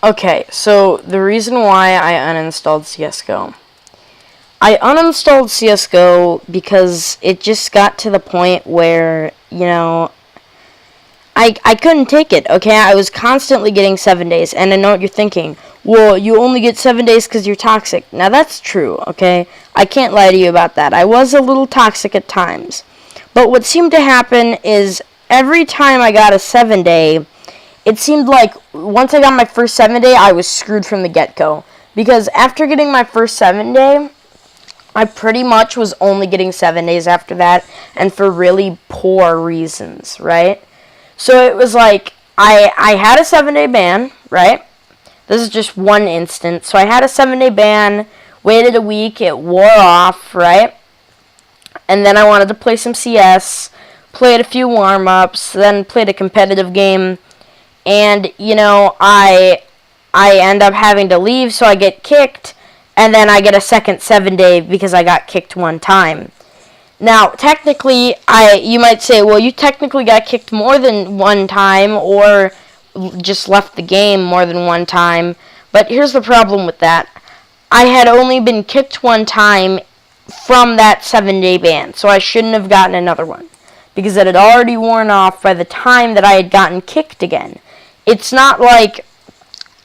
Okay, so the reason why I uninstalled CSGO. I uninstalled CSGO because it just got to the point where, I couldn't take it, okay? I was constantly getting 7 days, and I know what you're thinking. Well, you only get 7 days because you're toxic. Now, that's true, okay? I can't lie to you about that. I was a little toxic at times. But what seemed to happen is every time I got a 7 day, it seemed like once I got my first 7 day, I was screwed from the get-go. Because after getting my first 7 day, I pretty much was only getting 7 days after that, and for really poor reasons, right? So it was like, I had a 7 day ban, right? This is just one instance. So I had a 7 day ban, waited a week, it wore off, right? And then I wanted to play some CS, played a few warm-ups, then played a competitive game, and, I end up having to leave, so I get kicked, and then I get a second 7 day because I got kicked one time. Now, technically, you might say, well, you technically got kicked more than one time, or just left the game more than one time. But here's the problem with that. I had only been kicked one time from that 7 day ban, so I shouldn't have gotten another one, because it had already worn off by the time that I had gotten kicked again. It's not like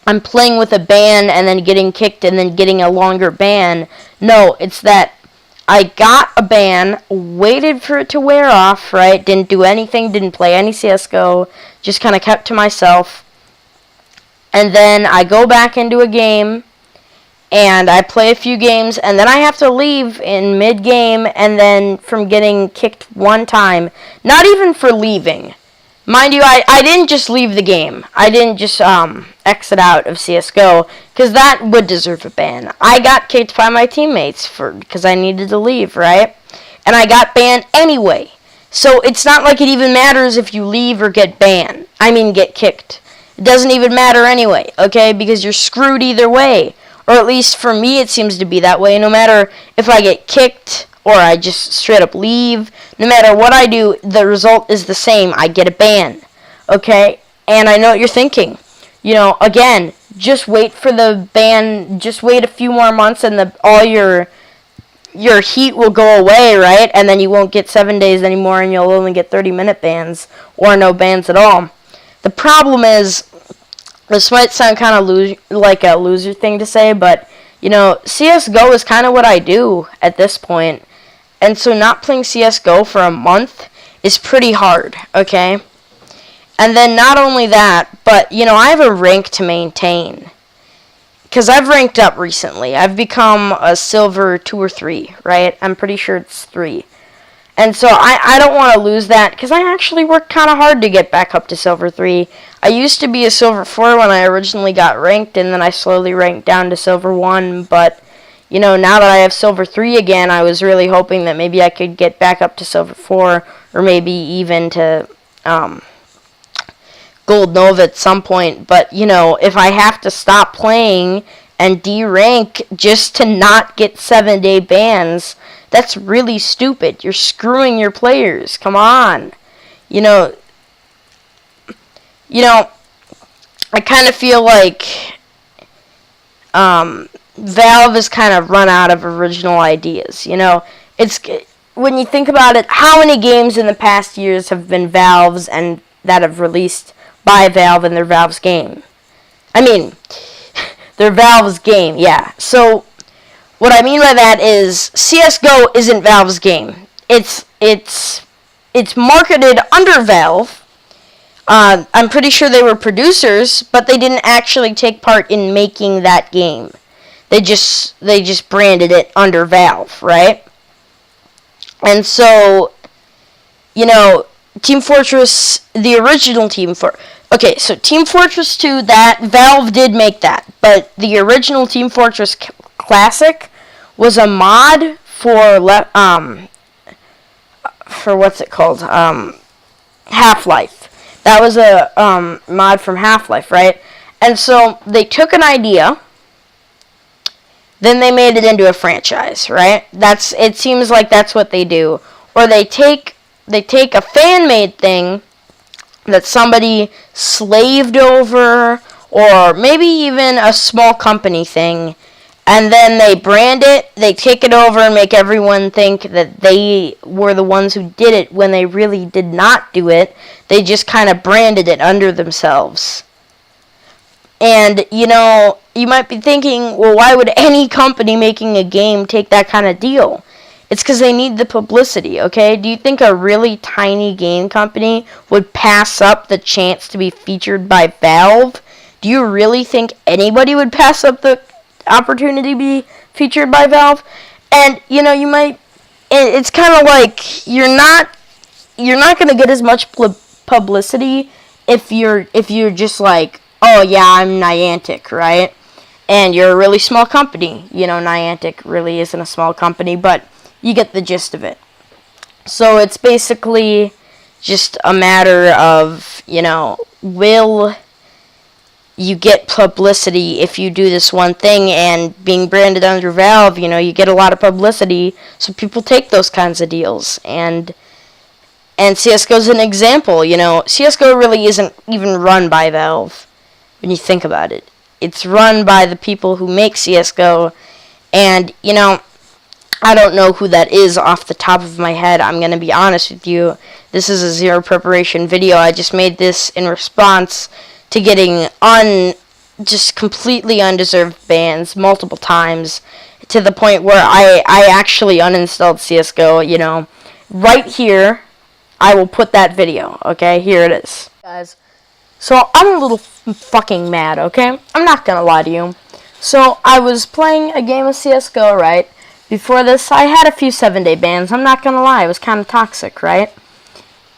I'm playing with a ban and then getting kicked and then getting a longer ban. No, it's that I got a ban, waited for it to wear off, right? Didn't do anything, didn't play any CSGO, just kind of kept to myself. And then I go back into a game, and I play a few games, and then I have to leave in mid-game, and then from getting kicked one time, not even for leaving. Mind you, I didn't just leave the game. I didn't just exit out of CSGO, because that would deserve a ban. I got kicked by my teammates because I needed to leave, right? And I got banned anyway. So it's not like it even matters if you leave or get banned. Get kicked. It doesn't even matter anyway, okay? Because you're screwed either way. Or at least for me it seems to be that way. No matter if I get kicked or I just straight up leave, no matter what I do, the result is the same. I get a ban, okay? And I know what you're thinking. Again, just wait for the ban, just wait a few more months and all your heat will go away, right? And then you won't get 7 days anymore and you'll only get 30-minute bans or no bans at all. The problem is, this might sound kind of like a loser thing to say, but, CSGO is kind of what I do at this point. And so not playing CSGO for a month is pretty hard, okay? And then not only that, but, I have a rank to maintain. Because I've ranked up recently. I've become a silver 2 or 3, right? I'm pretty sure it's 3. And so I don't want to lose that, because I actually worked kind of hard to get back up to silver 3. I used to be a silver 4 when I originally got ranked, and then I slowly ranked down to silver 1, but now that I have silver 3 again, I was really hoping that maybe I could get back up to silver 4, or maybe even to gold nova at some point. But, if I have to stop playing and de-rank just to not get 7-day bans, that's really stupid. You're screwing your players. Come on. I kind of feel like Valve has kind of run out of original ideas. It's when you think about it, how many games in the past years have been Valve's and that have released by Valve and their Valve's game? Their Valve's game, yeah. So what I mean by that is CS:GO isn't Valve's game. It's marketed under Valve. I'm pretty sure they were producers, but they didn't actually take part in making that game. They just branded it under Valve, right? And so, Team Fortress, the original Team Fortress. Okay, so Team Fortress 2, that Valve did make that, but the original Team Fortress Classic was a mod for what's it called? Half-Life. That was a mod from Half-Life, right? And so they took an idea, then they made it into a franchise, right? It seems like that's what they do. Or they take a fan-made thing that somebody slaved over or maybe even a small company thing, and then they brand it, they take it over and make everyone think that they were the ones who did it when they really did not do it. They just kind of branded it under themselves. And, you know, you might be thinking, well, why would any company making a game take that kind of deal? It's because they need the publicity, okay? Do you think a really tiny game company would pass up the chance to be featured by Valve? Do you really think anybody would pass up the opportunity to be featured by Valve? And, you know, you might... It's kind of like you're not going to get as much publicity if you're just like, oh, yeah, I'm Niantic, right? And you're a really small company. You know, Niantic really isn't a small company, but you get the gist of it. So it's basically just a matter of, you know, will you get publicity if you do this one thing, and being branded under Valve, you know, you get a lot of publicity, so people take those kinds of deals. And CSGO is an example, you know. CSGO really isn't even run by Valve when you think about it. It's run by the people who make CSGO, and, you know, I don't know who that is off the top of my head. I'm going to be honest with you. This is a zero preparation video. I just made this in response to getting just completely undeserved bans multiple times, to the point where I actually uninstalled CSGO, you know. Right here, I will put that video, okay? Here it is. Guys, so I'm a little fucking mad, okay? I'm not going to lie to you. So I was playing a game of CSGO, right? Before this, I had a few 7-day bans. I'm not going to lie. It was kind of toxic, right?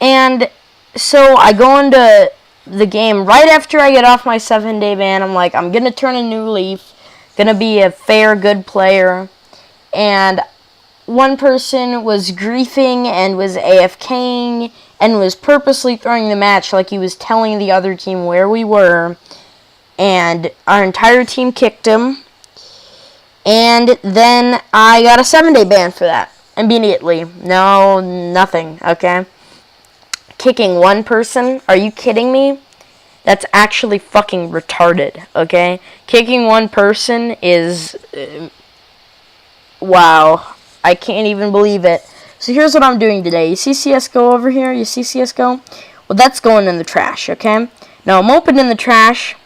And so I go into the game right after I get off my 7-day ban. I'm like, I'm going to turn a new leaf. Going to be a fair, good player. And one person was griefing and was AFKing and was purposely throwing the match like he was telling the other team where we were. And our entire team kicked him. And then I got a 7-day ban for that. Immediately. No, nothing, okay? Kicking one person? Are you kidding me? That's actually fucking retarded, okay? Kicking one person is... wow. I can't even believe it. So here's what I'm doing today. You see CSGO over here? You see CSGO? Well, that's going in the trash, okay? Now, I'm opening the trash,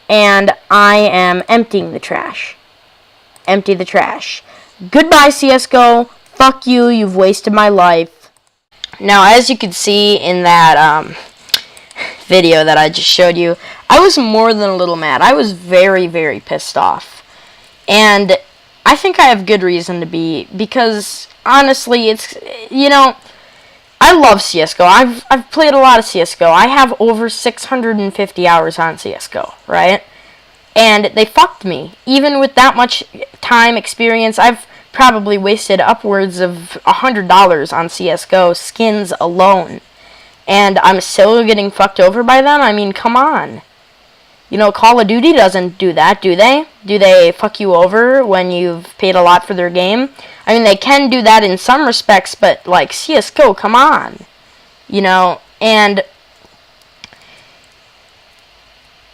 and I am emptying the trash. Empty the trash. Goodbye, CSGO. Fuck you. You've wasted my life. Now, as you can see in that video that I just showed you, I was more than a little mad. I was very, very pissed off. And I think I have good reason to be, because honestly, it's, you know, I love CSGO. I've played a lot of CSGO. I have over 650 hours on CSGO, right? And they fucked me. Even with that much time, experience, I've probably wasted upwards of $100 on CSGO skins alone. And I'm still getting fucked over by them? I mean, come on. You know, Call of Duty doesn't do that, do they? Do they fuck you over when you've paid a lot for their game? I mean, they can do that in some respects, but, like, CSGO, come on. You know, and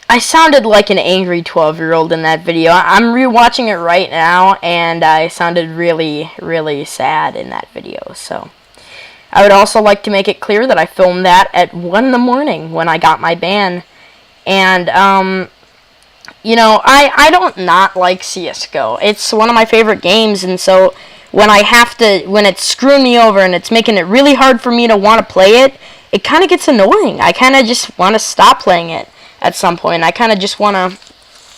I sounded like an angry 12-year-old in that video. I'm rewatching it right now, and I sounded really, really sad in that video. So I would also like to make it clear that I filmed that at 1 in the morning when I got my ban. And, you know, I don't not like CSGO. It's one of my favorite games, and so when it's screwing me over and it's making it really hard for me to want to play it, it kind of gets annoying. I kind of just want to stop playing it at some point. I kind of just want to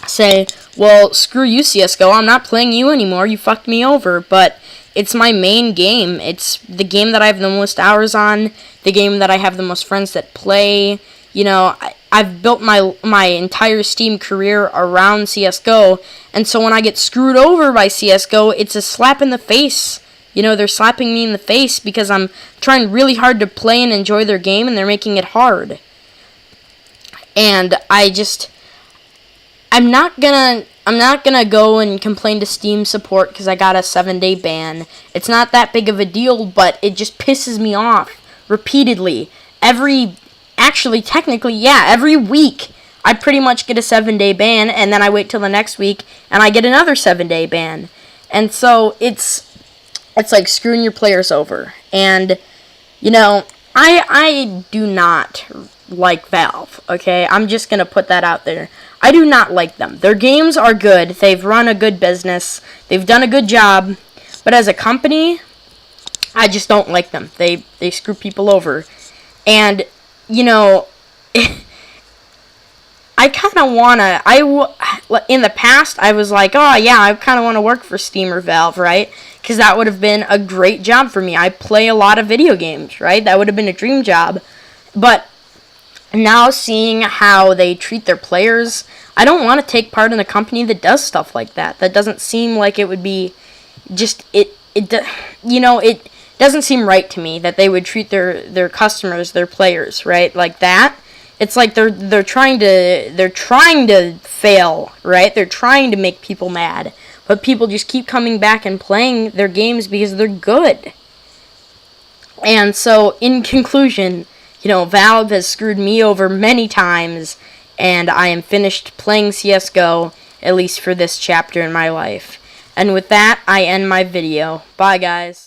say, well, screw you, CSGO. I'm not playing you anymore. You fucked me over. But it's my main game. It's the game that I have the most hours on, the game that I have the most friends that play. You know, I've built my entire Steam career around CSGO, and so when I get screwed over by CSGO, it's a slap in the face. You know, they're slapping me in the face because I'm trying really hard to play and enjoy their game, and they're making it hard. And I'm not gonna go and complain to Steam support because I got a 7-day ban. It's not that big of a deal, but it just pisses me off repeatedly. Every week I pretty much get a 7-day ban, and then I wait till the next week, and I get another 7-day ban. And so it's like screwing your players over. And, you know, I do not like Valve, okay? I'm just going to put that out there. I do not like them. Their games are good. They've run a good business. They've done a good job. But as a company, I just don't like them. They screw people over. And, you know, I kind of want to, in the past, I was like, oh, yeah, I kind of want to work for Steam or Valve, right? Because that would have been a great job for me. I play a lot of video games, right? That would have been a dream job. But now seeing how they treat their players, I don't want to take part in a company that does stuff like that. That doesn't seem like it would be just, it doesn't seem right to me that they would treat their customers, their players, right, like that. It's like they're trying to fail, right? They're trying to make people mad, but people just keep coming back and playing their games because they're good. And so, in conclusion, you know, Valve has screwed me over many times, and I am finished playing CS:GO, at least for this chapter in my life. And with that, I end my video. Bye, guys.